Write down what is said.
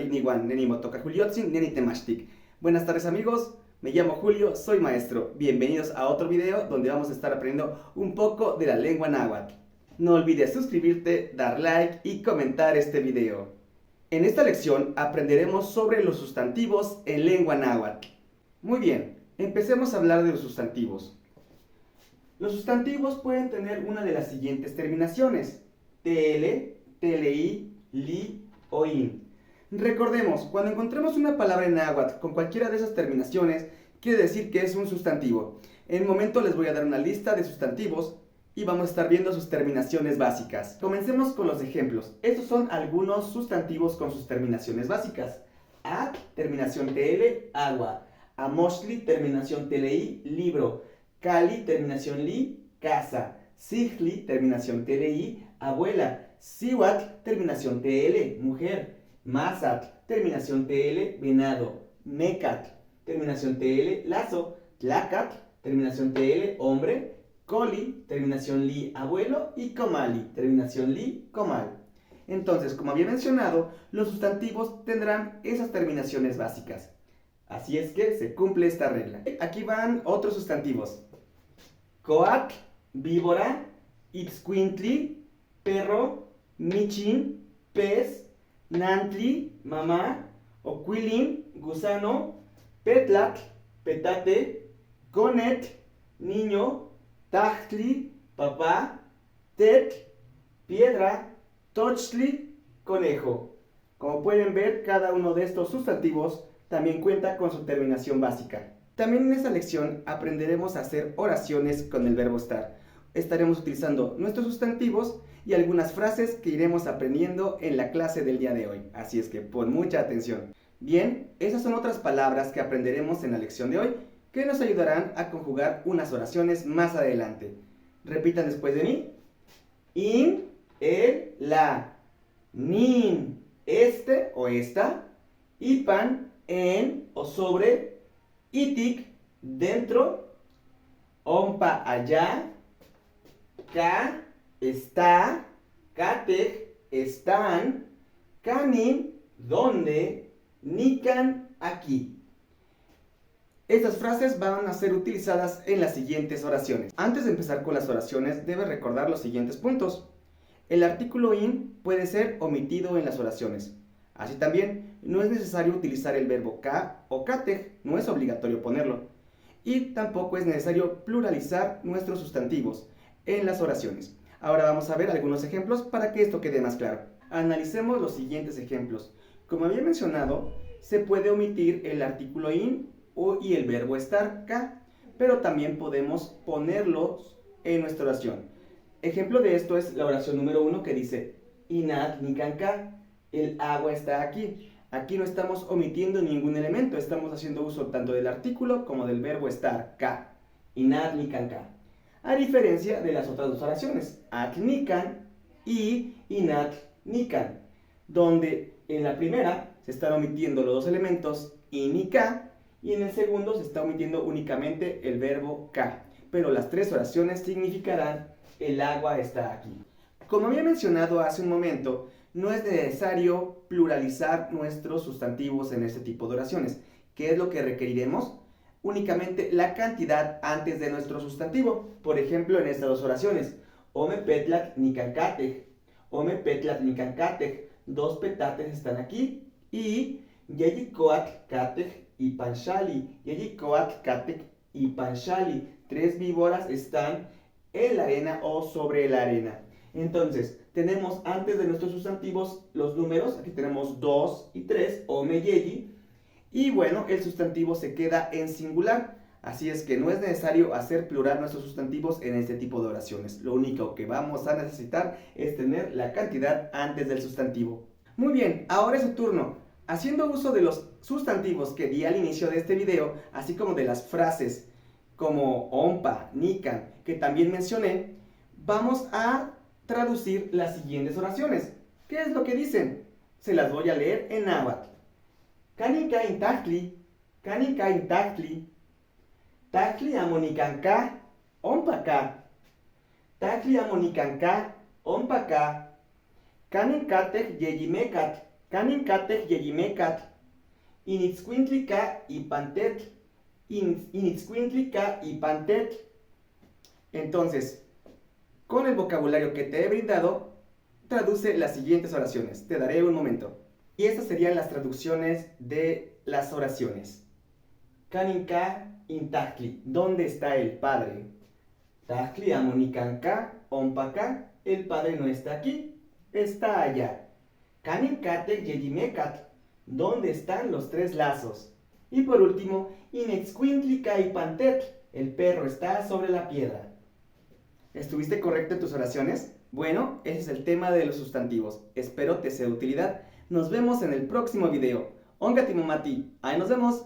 Niwan, Neni Motoka Juliotzin, Neni Temashtik. Buenas tardes amigos, me llamo Julio, soy maestro. Bienvenidos a otro video donde vamos a estar aprendiendo un poco de la lengua náhuatl. No olvides suscribirte, dar like y comentar este video. En esta lección aprenderemos sobre los sustantivos en lengua náhuatl. Muy bien, empecemos a hablar de los sustantivos. Los sustantivos pueden tener una de las siguientes terminaciones: TL, TLI, li o in. Recordemos, cuando encontremos una palabra en náhuatl con cualquiera de esas terminaciones, quiere decir que es un sustantivo. En un momento les voy a dar una lista de sustantivos y vamos a estar viendo sus terminaciones básicas. Comencemos con los ejemplos. Estos son algunos sustantivos con sus terminaciones básicas. At, terminación TL, agua. Amoshli, terminación TLI, libro. Kali, terminación li, casa. Sigli, terminación TLI, abuela. Siwat, terminación TL, mujer. Masat, terminación TL, venado. Mecat, terminación TL, lazo. Tlacat, terminación TL, hombre. Coli, terminación li, abuelo. Y comali, terminación li, comal. Entonces, como había mencionado, los sustantivos tendrán esas terminaciones básicas. Así es que se cumple esta regla. Aquí van otros sustantivos. Coat, víbora. Itzcuintli, perro. Michin, pez. Nantli, mamá. Oquilin, gusano. Petlatl, petate. Conet, niño. Tachtli, papá. Tet, piedra. Tochtli, conejo. Como pueden ver, cada uno de estos sustantivos también cuenta con su terminación básica. También en esta lección aprenderemos a hacer oraciones con el verbo estar. Estaremos utilizando nuestros sustantivos y algunas frases que iremos aprendiendo en la clase del día de hoy. Así es que pon mucha atención. Bien, esas son otras palabras que aprenderemos en la lección de hoy que nos ayudarán a conjugar unas oraciones más adelante. Repitan después de mí. In, el, la. Nin, este o esta. Ipan, en o sobre. Itik, dentro. Ompa, allá. Ka, está. Katej, están. Kanin, donde. Nikan, aquí. Estas frases van a ser utilizadas en las siguientes oraciones. Antes de empezar con las oraciones, debes recordar los siguientes puntos. El artículo in puede ser omitido en las oraciones. Así también, no es necesario utilizar el verbo ka o katej, no es obligatorio ponerlo. Y tampoco es necesario pluralizar nuestros sustantivos en las oraciones. Ahora vamos a ver algunos ejemplos para que esto quede más claro. Analicemos los siguientes ejemplos. Como había mencionado, se puede omitir el artículo in y el verbo estar, ka, pero también podemos ponerlos en nuestra oración. Ejemplo de esto es la oración número 1 que dice Inat nikanka, el agua está aquí. Aquí no estamos omitiendo ningún elemento, estamos haciendo uso tanto del artículo como del verbo estar, ka. Inat nikanka. A diferencia de las otras dos oraciones, at nikan y inat nikan, donde en la primera se están omitiendo los dos elementos in y ka, y en el segundo se está omitiendo únicamente el verbo ka. Pero las tres oraciones significarán el agua está aquí. Como había mencionado hace un momento, no es necesario pluralizar nuestros sustantivos en este tipo de oraciones. ¿Qué es lo que requeriremos? Únicamente la cantidad antes de nuestro sustantivo. Por ejemplo, en estas dos oraciones. Ome petlat nikankatej. Ome petlat nikankatej. Dos petates están aquí. Y yeyikoat katej y panshali. Yeyikoat katej y panshali. Tres víboras están en la arena o sobre la arena. Entonces, tenemos antes de nuestros sustantivos los números. Aquí tenemos 2 y 3, ome yeyi. Y bueno, el sustantivo se queda en singular. Así es que no es necesario hacer plural nuestros sustantivos en este tipo de oraciones. Lo único que vamos a necesitar es tener la cantidad antes del sustantivo. Muy bien, ahora es su turno. Haciendo uso de los sustantivos que di al inicio de este video, así como de las frases como ompa, nikan, que también mencioné, vamos a traducir las siguientes oraciones. ¿Qué es lo que dicen? Se las voy a leer en náhuatl. Kanika intachtli, kanika intachtli, tachtli amonikanka, ompaka, tachtli amonikanka, ompaka, kanin katej yeyimekat, Kaninkatek yeyimekat, initzcuintlika y pantet, initzcuintlika y pantet. Entonces, con el vocabulario que te he brindado, traduce las siguientes oraciones. Te daré un momento. Y estas serían las traducciones de las oraciones. Kaninka intahtli, ¿dónde está el padre? Tahtli amonikanka, ompaka, el padre no está aquí, está allá. Kaninkatek yedimekat, ¿dónde están los tres lazos? Y por último, inexcuintlika y pantet, el perro está sobre la piedra. ¿Estuviste correcto en tus oraciones? Bueno, ese es el tema de los sustantivos. Espero te sea de utilidad. Nos vemos en el próximo video. Ongati Momati. Ahí nos vemos.